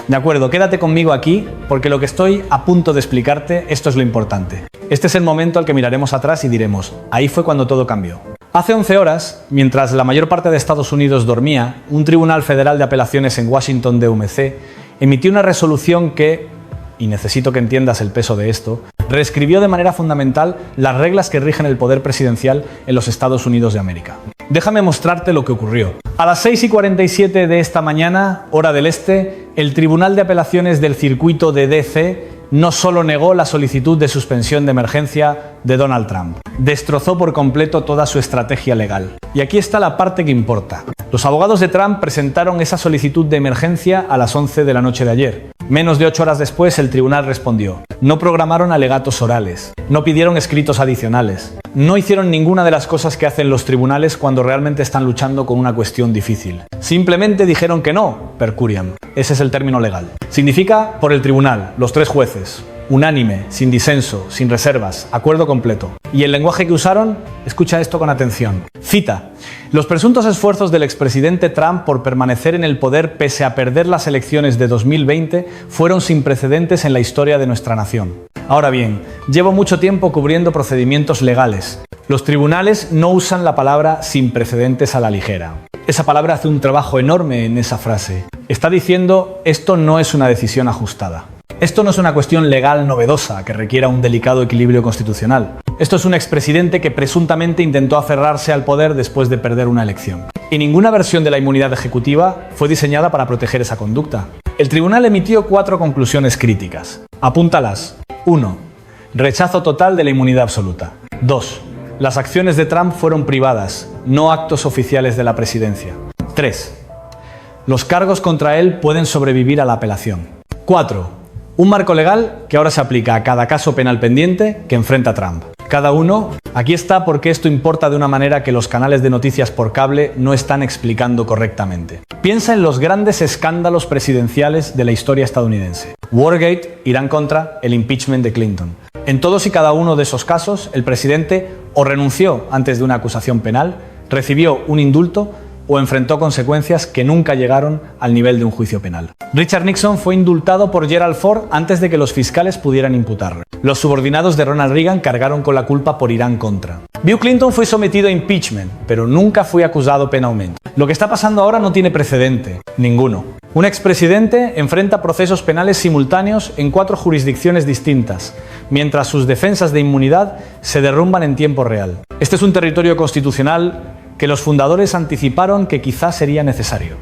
De acuerdo, quédate conmigo aquí, porque lo que estoy a punto de explicarte, esto es lo importante. Este es el momento al que miraremos atrás y diremos, ahí fue cuando todo cambió. Hace 11 horas, mientras la mayor parte de Estados Unidos dormía, un tribunal federal de apelaciones en Washington, D.C., emitió una resolución que, y necesito que entiendas el peso de esto, reescribió de manera fundamental las reglas que rigen el poder presidencial en los Estados Unidos de América. Déjame mostrarte lo que ocurrió. A las 6:47 de esta mañana, hora del este, el Tribunal de Apelaciones del Circuito de D.C. no solo negó la solicitud de suspensión de emergencia de Donald Trump, destrozó por completo toda su estrategia legal. Y aquí está la parte que importa. Los abogados de Trump presentaron esa solicitud de emergencia a las 11 de la noche de ayer. Menos de 8 horas después, el tribunal respondió. No programaron alegatos orales, no pidieron escritos adicionales, no hicieron ninguna de las cosas que hacen los tribunales cuando realmente están luchando con una cuestión difícil. Simplemente dijeron que no, per curiam. Ese es el término legal. Significa por el tribunal, los 3 jueces. Unánime, sin disenso, sin reservas, acuerdo completo. Y el lenguaje que usaron, escucha esto con atención. Cita: los presuntos esfuerzos del expresidente Trump por permanecer en el poder pese a perder las elecciones de 2020 fueron sin precedentes en la historia de nuestra nación. Ahora bien, llevo mucho tiempo cubriendo procedimientos legales. Los tribunales no usan la palabra sin precedentes a la ligera. Esa palabra hace un trabajo enorme en esa frase. Está diciendo, esto no es una decisión ajustada. Esto no es una cuestión legal novedosa que requiera un delicado equilibrio constitucional. Esto es un expresidente que presuntamente intentó aferrarse al poder después de perder una elección. Y ninguna versión de la inmunidad ejecutiva fue diseñada para proteger esa conducta. El tribunal emitió 4 conclusiones críticas. Apúntalas. 1. Rechazo total de la inmunidad absoluta. 2. Las acciones de Trump fueron privadas, no actos oficiales de la presidencia. 3. Los cargos contra él pueden sobrevivir a la apelación. 4. Un marco legal que ahora se aplica a cada caso penal pendiente que enfrenta Trump. Cada uno, aquí está porque esto importa de una manera que los canales de noticias por cable no están explicando correctamente. Piensa en los grandes escándalos presidenciales de la historia estadounidense. Watergate, Irán-Contra, el impeachment de Clinton. En todos y cada uno de esos casos, el presidente o renunció antes de una acusación penal, recibió un indulto o enfrentó consecuencias que nunca llegaron al nivel de un juicio penal. Richard Nixon fue indultado por Gerald Ford antes de que los fiscales pudieran imputarlo. Los subordinados de Ronald Reagan cargaron con la culpa por Irán-Contra. Bill Clinton fue sometido a impeachment, pero nunca fue acusado penalmente. Lo que está pasando ahora no tiene precedente, ninguno. Un expresidente enfrenta procesos penales simultáneos en 4 jurisdicciones distintas, mientras sus defensas de inmunidad se derrumban en tiempo real. Este es un territorio constitucional que los fundadores anticiparon que quizás sería necesario,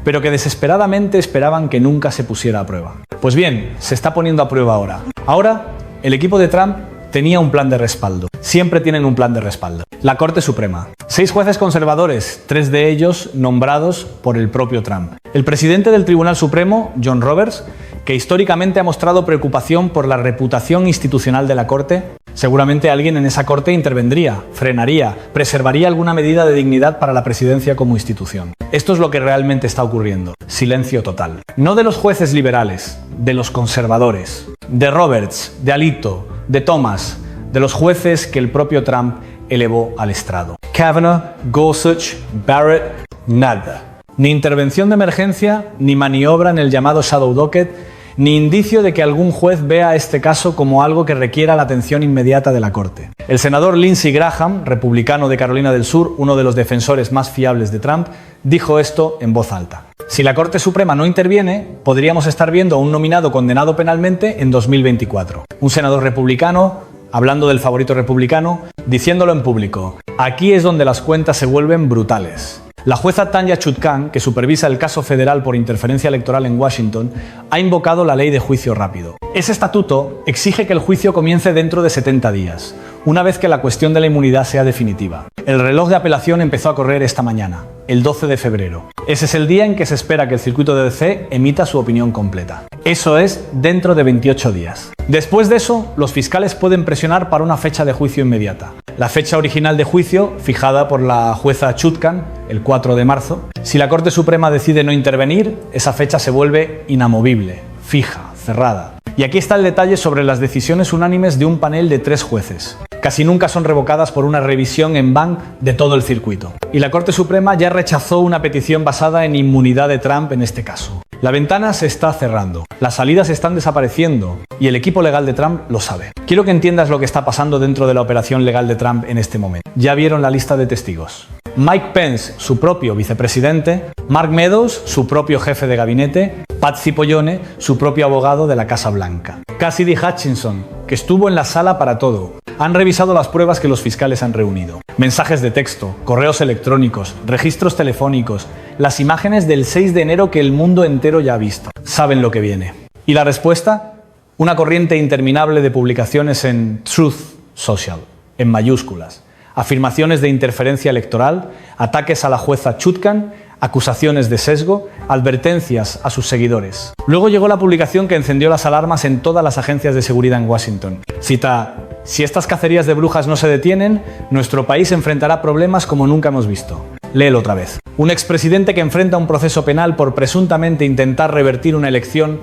pero que desesperadamente esperaban que nunca se pusiera a prueba. Pues bien, se está poniendo a prueba ahora. Ahora, el equipo de Trump tenía un plan de respaldo. Siempre tienen un plan de respaldo. La Corte Suprema. 6 jueces conservadores, 3 de ellos nombrados por el propio Trump. El presidente del Tribunal Supremo, John Roberts, que históricamente ha mostrado preocupación por la reputación institucional de la Corte. Seguramente alguien en esa Corte intervendría, frenaría, preservaría alguna medida de dignidad para la presidencia como institución. Esto es lo que realmente está ocurriendo. Silencio total. No de los jueces liberales, de los conservadores, de Roberts, de Alito, de Thomas, de los jueces que el propio Trump elevó al estrado. Kavanaugh, Gorsuch, Barrett, nada. Ni intervención de emergencia, ni maniobra en el llamado shadow docket, ni indicio de que algún juez vea este caso como algo que requiera la atención inmediata de la Corte. El senador Lindsey Graham, republicano de Carolina del Sur, uno de los defensores más fiables de Trump, dijo esto en voz alta. Si la Corte Suprema no interviene, podríamos estar viendo a un nominado condenado penalmente en 2024. Un senador republicano, hablando del favorito republicano, diciéndolo en público. Aquí es donde las cuentas se vuelven brutales. La jueza Tanya Chutkan, que supervisa el caso federal por interferencia electoral en Washington, ha invocado la ley de juicio rápido. Ese estatuto exige que el juicio comience dentro de 70 días, una vez que la cuestión de la inmunidad sea definitiva. El reloj de apelación empezó a correr esta mañana, el 12 de febrero. Ese es el día en que se espera que el circuito de D.C. emita su opinión completa. Eso es dentro de 28 días. Después de eso, los fiscales pueden presionar para una fecha de juicio inmediata. La fecha original de juicio, fijada por la jueza Chutkan, el 4 de marzo. Si la Corte Suprema decide no intervenir, esa fecha se vuelve inamovible, fija, cerrada. Y aquí está el detalle sobre las decisiones unánimes de un panel de 3 jueces. Casi nunca son revocadas por una revisión en banc de todo el circuito. Y la Corte Suprema ya rechazó una petición basada en inmunidad de Trump en este caso. La ventana se está cerrando, las salidas están desapareciendo y el equipo legal de Trump lo sabe. Quiero que entiendas lo que está pasando dentro de la operación legal de Trump en este momento. Ya vieron la lista de testigos. Mike Pence, su propio vicepresidente, Mark Meadows, su propio jefe de gabinete, Pat Cipollone, su propio abogado de la Casa Blanca. Cassidy Hutchinson, que estuvo en la sala para todo. Han revisado las pruebas que los fiscales han reunido. Mensajes de texto, correos electrónicos, registros telefónicos, las imágenes del 6 de enero que el mundo entero ya ha visto. Saben lo que viene. ¿Y la respuesta? Una corriente interminable de publicaciones en Truth Social, en mayúsculas. Afirmaciones de interferencia electoral, ataques a la jueza Chutkan, acusaciones de sesgo, advertencias a sus seguidores. Luego llegó la publicación que encendió las alarmas en todas las agencias de seguridad en Washington. Cita: si estas cacerías de brujas no se detienen, nuestro país enfrentará problemas como nunca hemos visto. Léelo otra vez. Un expresidente que enfrenta un proceso penal por presuntamente intentar revertir una elección,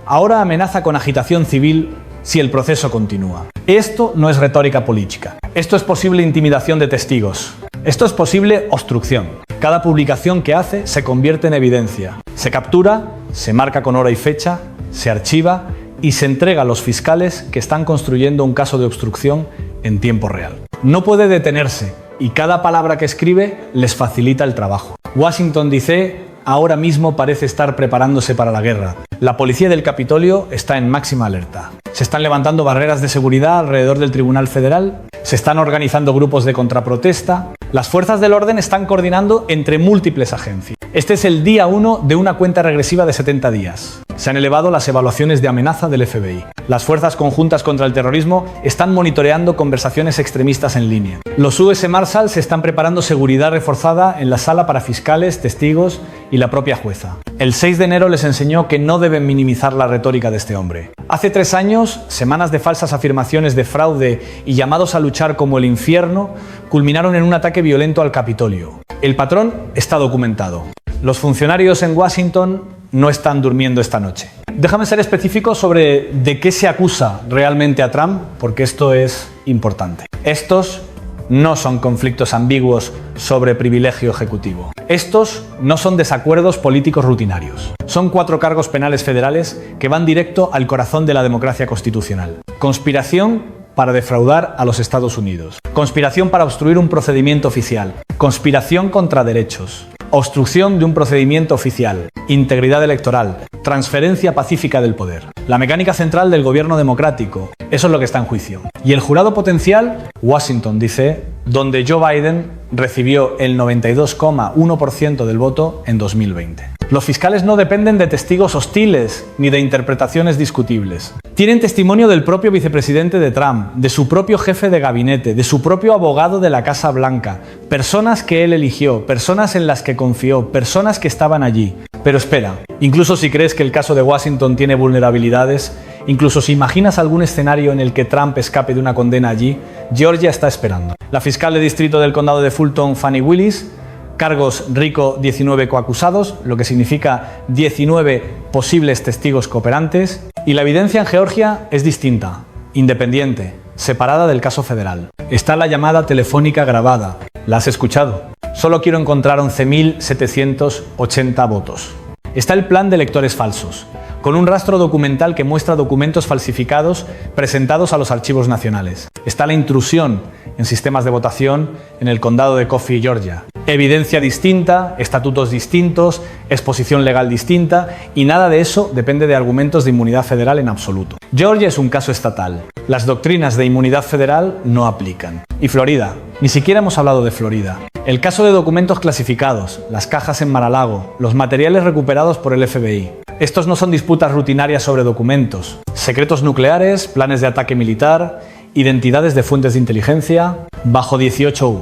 ahora amenaza con agitación civil si el proceso continúa. Esto no es retórica política. Esto es posible intimidación de testigos. Esto es posible obstrucción. Cada publicación que hace se convierte en evidencia. Se captura, se marca con hora y fecha, se archiva y se entrega a los fiscales que están construyendo un caso de obstrucción en tiempo real. No puede detenerse y cada palabra que escribe les facilita el trabajo. Washington DC ahora mismo parece estar preparándose para la guerra. La policía del Capitolio está en máxima alerta. Se están levantando barreras de seguridad alrededor del Tribunal Federal, se están organizando grupos de contraprotesta. Las fuerzas del orden están coordinando entre múltiples agencias. Este es el día 1 de una cuenta regresiva de 70 días. Se han elevado las evaluaciones de amenaza del FBI. Las fuerzas conjuntas contra el terrorismo están monitoreando conversaciones extremistas en línea. Los US Marshals están preparando seguridad reforzada en la sala para fiscales, testigos y la propia jueza. El 6 de enero les enseñó que no deben minimizar la retórica de este hombre. Hace 3 años, semanas de falsas afirmaciones de fraude y llamados a luchar como el infierno culminaron en un ataque violento al Capitolio. El patrón está documentado. Los funcionarios en Washington no están durmiendo esta noche. Déjame ser específico sobre de qué se acusa realmente a Trump, porque esto es importante. Estos no son conflictos ambiguos sobre privilegio ejecutivo. Estos no son desacuerdos políticos rutinarios. Son 4 cargos penales federales que van directo al corazón de la democracia constitucional. Conspiración para defraudar a los Estados Unidos. Conspiración para obstruir un procedimiento oficial. Conspiración contra derechos. Obstrucción de un procedimiento oficial. Integridad electoral. Transferencia pacífica del poder. La mecánica central del gobierno democrático. Eso es lo que está en juicio. Y el jurado potencial, Washington DC, donde Joe Biden recibió el 92,1% del voto en 2020. Los fiscales no dependen de testigos hostiles ni de interpretaciones discutibles. Tienen testimonio del propio vicepresidente de Trump, de su propio jefe de gabinete, de su propio abogado de la Casa Blanca, personas que él eligió, personas en las que confió, personas que estaban allí. Pero espera, incluso si crees que el caso de Washington tiene vulnerabilidades, incluso si imaginas algún escenario en el que Trump escape de una condena allí, Georgia está esperando. La fiscal de distrito del condado de Fulton, Fani Willis, cargos RICO 19 coacusados, lo que significa 19 posibles testigos cooperantes, y la evidencia en Georgia es distinta, independiente, separada del caso federal. Está la llamada telefónica grabada. ¿La has escuchado? Solo quiero encontrar 11.780 votos. Está el plan de electores falsos, con un rastro documental que muestra documentos falsificados presentados a los archivos nacionales. Está la intrusión en sistemas de votación en el condado de Coffee, Georgia. Evidencia distinta, estatutos distintos, exposición legal distinta, y nada de eso depende de argumentos de inmunidad federal en absoluto. Georgia es un caso estatal. Las doctrinas de inmunidad federal no aplican. Y Florida, ni siquiera hemos hablado de Florida. El caso de documentos clasificados, las cajas en Mar-a-Lago, los materiales recuperados por el FBI. Estos no son disputas rutinarias sobre documentos. Secretos nucleares, planes de ataque militar, identidades de fuentes de inteligencia, bajo 18U.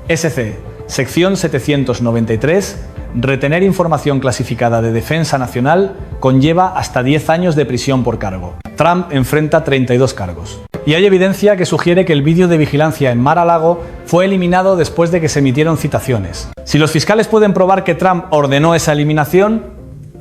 SC, sección 793, retener información clasificada de defensa nacional conlleva hasta 10 años de prisión por cargo. Trump enfrenta 32 cargos. Y hay evidencia que sugiere que el vídeo de vigilancia en Mar-a-Lago fue eliminado después de que se emitieron citaciones. Si los fiscales pueden probar que Trump ordenó esa eliminación,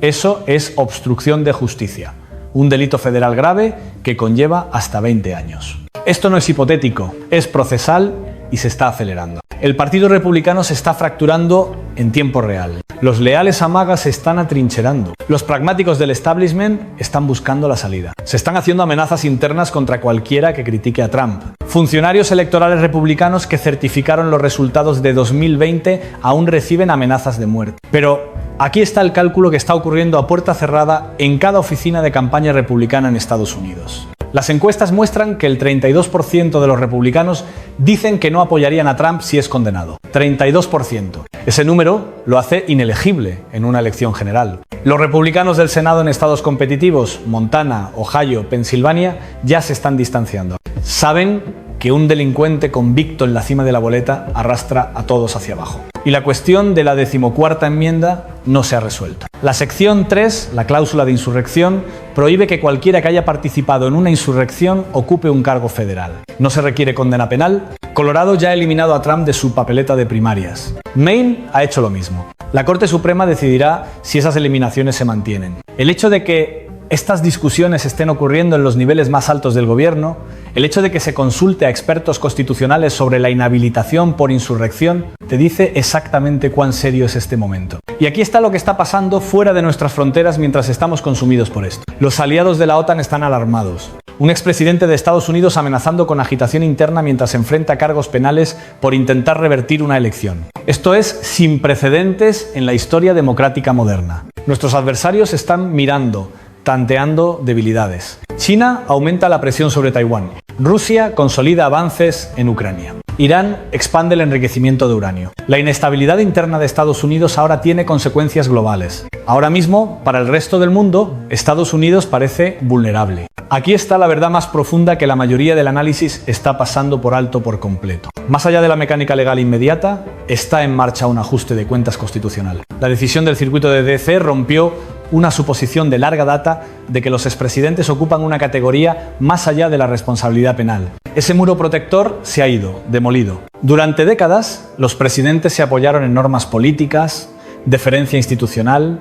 eso es obstrucción de justicia, un delito federal grave que conlleva hasta 20 años. Esto no es hipotético, es procesal y se está acelerando. El Partido Republicano se está fracturando en tiempo real. Los leales a MAGA se están atrincherando. Los pragmáticos del establishment están buscando la salida. Se están haciendo amenazas internas contra cualquiera que critique a Trump. Funcionarios electorales republicanos que certificaron los resultados de 2020 aún reciben amenazas de muerte. Pero aquí está el cálculo que está ocurriendo a puerta cerrada en cada oficina de campaña republicana en Estados Unidos. Las encuestas muestran que el 32% de los republicanos dicen que no apoyarían a Trump si es condenado. 32%. Ese número lo hace inelegible en una elección general. Los republicanos del Senado en estados competitivos, Montana, Ohio, Pensilvania, ya se están distanciando. Saben que un delincuente convicto en la cima de la boleta arrastra a todos hacia abajo. Y la cuestión de la 14ª enmienda no se ha resuelto. La sección 3, la cláusula de insurrección, prohíbe que cualquiera que haya participado en una insurrección ocupe un cargo federal. No se requiere condena penal. Colorado ya ha eliminado a Trump de su papeleta de primarias. Maine ha hecho lo mismo. La Corte Suprema decidirá si esas eliminaciones se mantienen. El hecho de que estas discusiones estén ocurriendo en los niveles más altos del gobierno, el hecho de que se consulte a expertos constitucionales sobre la inhabilitación por insurrección, te dice exactamente cuán serio es este momento. Y aquí está lo que está pasando fuera de nuestras fronteras mientras estamos consumidos por esto. Los aliados de la OTAN están alarmados. Un expresidente de Estados Unidos amenazando con agitación interna mientras enfrenta cargos penales por intentar revertir una elección. Esto es sin precedentes en la historia democrática moderna. Nuestros adversarios están mirando, tanteando debilidades. China aumenta la presión sobre Taiwán. Rusia consolida avances en Ucrania. Irán expande el enriquecimiento de uranio. La inestabilidad interna de Estados Unidos ahora tiene consecuencias globales. Ahora mismo, para el resto del mundo, Estados Unidos parece vulnerable. Aquí está la verdad más profunda que la mayoría del análisis está pasando por alto por completo. Más allá de la mecánica legal inmediata, está en marcha un ajuste de cuentas constitucional. La decisión del circuito de DC rompió una suposición de larga data de que los expresidentes ocupan una categoría más allá de la responsabilidad penal. Ese muro protector se ha ido, demolido. Durante décadas, los presidentes se apoyaron en normas políticas, deferencia institucional,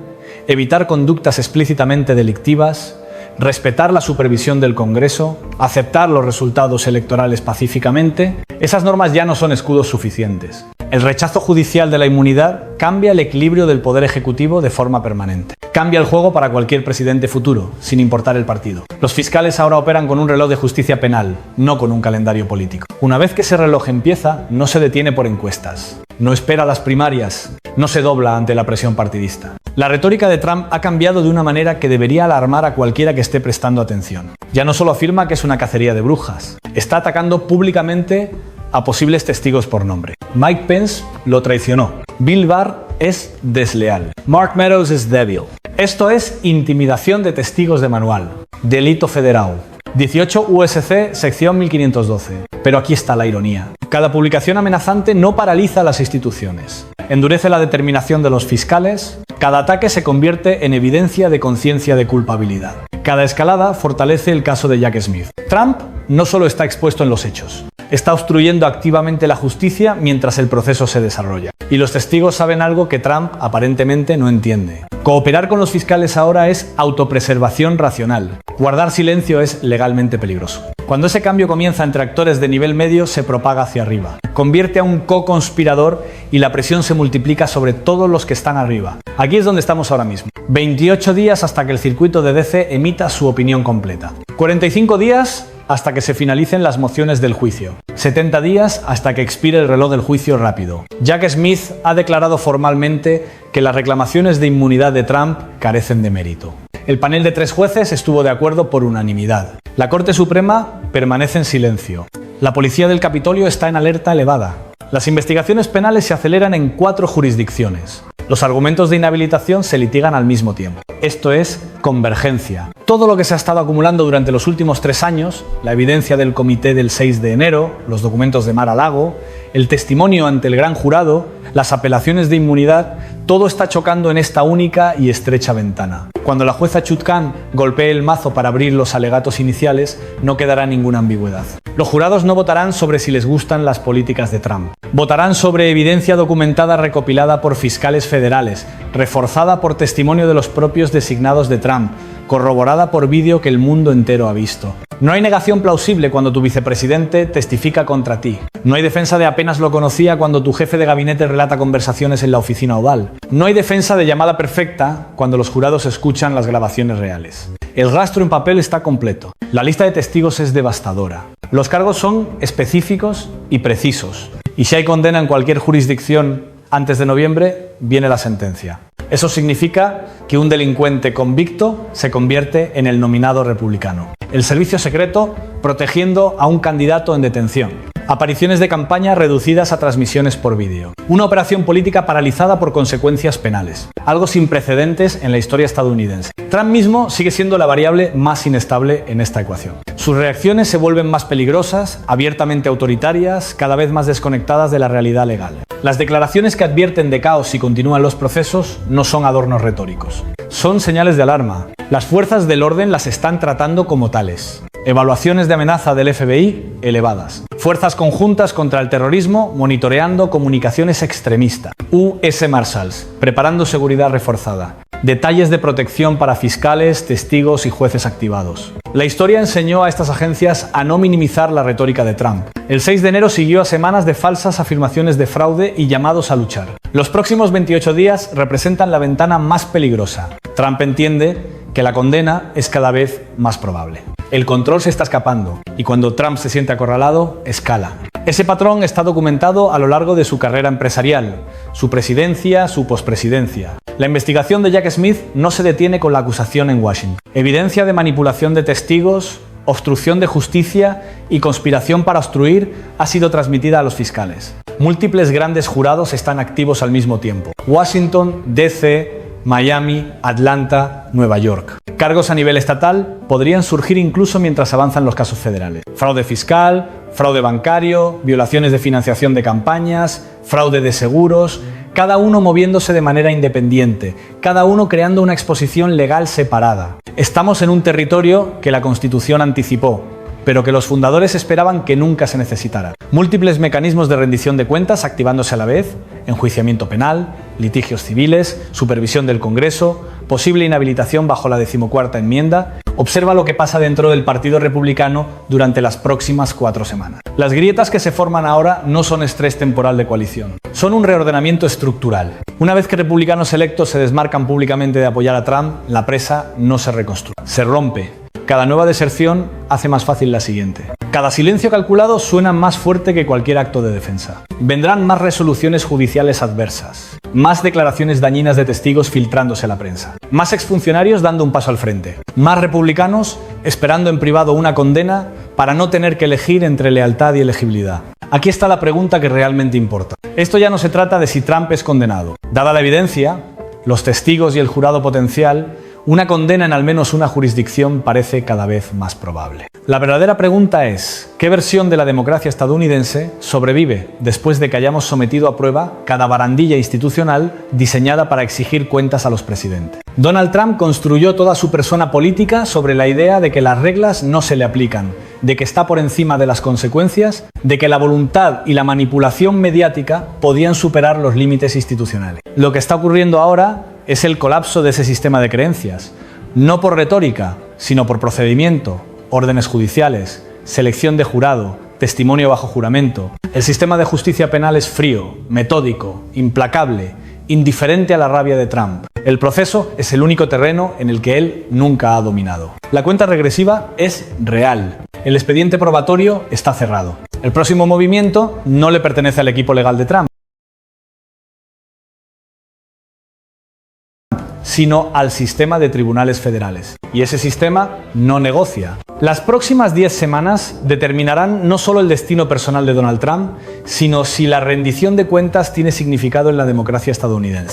evitar conductas explícitamente delictivas, respetar la supervisión del Congreso, aceptar los resultados electorales pacíficamente. Esas normas ya no son escudos suficientes. El rechazo judicial de la inmunidad cambia el equilibrio del poder ejecutivo de forma permanente. Cambia el juego para cualquier presidente futuro, sin importar el partido. Los fiscales ahora operan con un reloj de justicia penal, no con un calendario político. Una vez que ese reloj empieza, no se detiene por encuestas. No espera las primarias, no se dobla ante la presión partidista. La retórica de Trump ha cambiado de una manera que debería alarmar a cualquiera que esté prestando atención. Ya no solo afirma que es una cacería de brujas, está atacando públicamente a posibles testigos por nombre. Mike Pence lo traicionó. Bill Barr es desleal. Mark Meadows es débil. Esto es intimidación de testigos de manual. Delito federal. 18 USC, sección 1512. Pero aquí está la ironía. Cada publicación amenazante no paraliza las instituciones. Endurece la determinación de los fiscales. Cada ataque se convierte en evidencia de conciencia de culpabilidad. Cada escalada fortalece el caso de Jack Smith. Trump no solo está expuesto en los hechos, está obstruyendo activamente la justicia mientras el proceso se desarrolla. Y los testigos saben algo que Trump aparentemente no entiende. Cooperar con los fiscales ahora es autopreservación racional. Guardar silencio es legalmente peligroso. Cuando ese cambio comienza entre actores de nivel medio, se propaga hacia arriba. Convierte a un co-conspirador y la presión se multiplica sobre todos los que están arriba. Aquí es donde estamos ahora mismo. 28 días hasta que el circuito de DC emita su opinión completa. 45 días hasta que se finalicen las mociones del juicio. 70 días hasta que expire el reloj del juicio rápido. Jack Smith ha declarado formalmente que las reclamaciones de inmunidad de Trump carecen de mérito. El panel de 3 jueces estuvo de acuerdo por unanimidad. La Corte Suprema permanece en silencio. La policía del Capitolio está en alerta elevada. Las investigaciones penales se aceleran en 4 jurisdicciones. Los argumentos de inhabilitación se litigan al mismo tiempo. Esto es convergencia. Todo lo que se ha estado acumulando durante los últimos 3 años, la evidencia del comité del 6 de enero, los documentos de Mar-a-Lago, el testimonio ante el gran jurado, las apelaciones de inmunidad, todo está chocando en esta única y estrecha ventana. Cuando la jueza Chutkan golpee el mazo para abrir los alegatos iniciales, no quedará ninguna ambigüedad. Los jurados no votarán sobre si les gustan las políticas de Trump. Votarán sobre evidencia documentada recopilada por fiscales federales, reforzada por testimonio de los propios designados de Trump, corroborada por vídeo que el mundo entero ha visto. No hay negación plausible cuando tu vicepresidente testifica contra ti. No hay defensa de apenas lo conocía cuando tu jefe de gabinete relata conversaciones en la oficina oval. No hay defensa de llamada perfecta cuando los jurados escuchan las grabaciones reales. El rastro en papel está completo. La lista de testigos es devastadora. Los cargos son específicos y precisos. Y si hay condena en cualquier jurisdicción antes de noviembre, viene la sentencia. Eso significa que un delincuente convicto se convierte en el nominado republicano. El servicio secreto protegiendo a un candidato en detención. Apariciones de campaña reducidas a transmisiones por vídeo. Una operación política paralizada por consecuencias penales. Algo sin precedentes en la historia estadounidense. Trump mismo sigue siendo la variable más inestable en esta ecuación. Sus reacciones se vuelven más peligrosas, abiertamente autoritarias, cada vez más desconectadas de la realidad legal. Las declaraciones que advierten de caos si continúan los procesos no son adornos retóricos. Son señales de alarma. Las fuerzas del orden las están tratando como tales. Evaluaciones de amenaza del FBI elevadas. Fuerzas conjuntas contra el terrorismo monitoreando comunicaciones extremistas. US Marshals preparando seguridad reforzada. Detalles de protección para fiscales, testigos y jueces activados. La historia enseñó a estas agencias a no minimizar la retórica de Trump. El 6 de enero siguió a semanas de falsas afirmaciones de fraude y llamados a luchar. Los próximos 28 días representan la ventana más peligrosa. Trump entiende que la condena es cada vez más probable. El control se está escapando y cuando Trump se siente acorralado, escala. Ese patrón está documentado a lo largo de su carrera empresarial, su presidencia, su pospresidencia. La investigación de Jack Smith no se detiene con la acusación en Washington. Evidencia de manipulación de testigos, obstrucción de justicia y conspiración para obstruir ha sido transmitida a los fiscales. Múltiples grandes jurados están activos al mismo tiempo. Washington, D.C., Miami, Atlanta, Nueva York. Cargos a nivel estatal podrían surgir incluso mientras avanzan los casos federales. Fraude fiscal, fraude bancario, violaciones de financiación de campañas, fraude de seguros, cada uno moviéndose de manera independiente, cada uno creando una exposición legal separada. Estamos en un territorio que la Constitución anticipó, pero que los fundadores esperaban que nunca se necesitara. Múltiples mecanismos de rendición de cuentas activándose a la vez, enjuiciamiento penal, litigios civiles, supervisión del Congreso, posible inhabilitación bajo la 14ª enmienda. Observa lo que pasa dentro del Partido Republicano durante las próximas 4 semanas. Las grietas que se forman ahora no son estrés temporal de coalición, son un reordenamiento estructural. Una vez que republicanos electos se desmarcan públicamente de apoyar a Trump, la presa no se reconstruye, se rompe. Cada nueva deserción hace más fácil la siguiente. Cada silencio calculado suena más fuerte que cualquier acto de defensa. Vendrán más resoluciones judiciales adversas, más declaraciones dañinas de testigos filtrándose a la prensa, más exfuncionarios dando un paso al frente, más republicanos esperando en privado una condena para no tener que elegir entre lealtad y elegibilidad. Aquí está la pregunta que realmente importa. Esto ya no se trata de si Trump es condenado. Dada la evidencia, los testigos y el jurado potencial, una condena en al menos una jurisdicción parece cada vez más probable. La verdadera pregunta es, ¿qué versión de la democracia estadounidense sobrevive después de que hayamos sometido a prueba cada barandilla institucional diseñada para exigir cuentas a los presidentes? Donald Trump construyó toda su persona política sobre la idea de que las reglas no se le aplican, de que está por encima de las consecuencias, de que la voluntad y la manipulación mediática podían superar los límites institucionales. Lo que está ocurriendo ahora es el colapso de ese sistema de creencias, no por retórica, sino por procedimiento, órdenes judiciales, selección de jurado, testimonio bajo juramento. El sistema de justicia penal es frío, metódico, implacable, indiferente a la rabia de Trump. El proceso es el único terreno en el que él nunca ha dominado. La cuenta regresiva es real. El expediente probatorio está cerrado. El próximo movimiento no le pertenece al equipo legal de Trump, sino al sistema de tribunales federales. Y ese sistema no negocia. Las próximas 10 semanas determinarán no solo el destino personal de Donald Trump, sino si la rendición de cuentas tiene significado en la democracia estadounidense.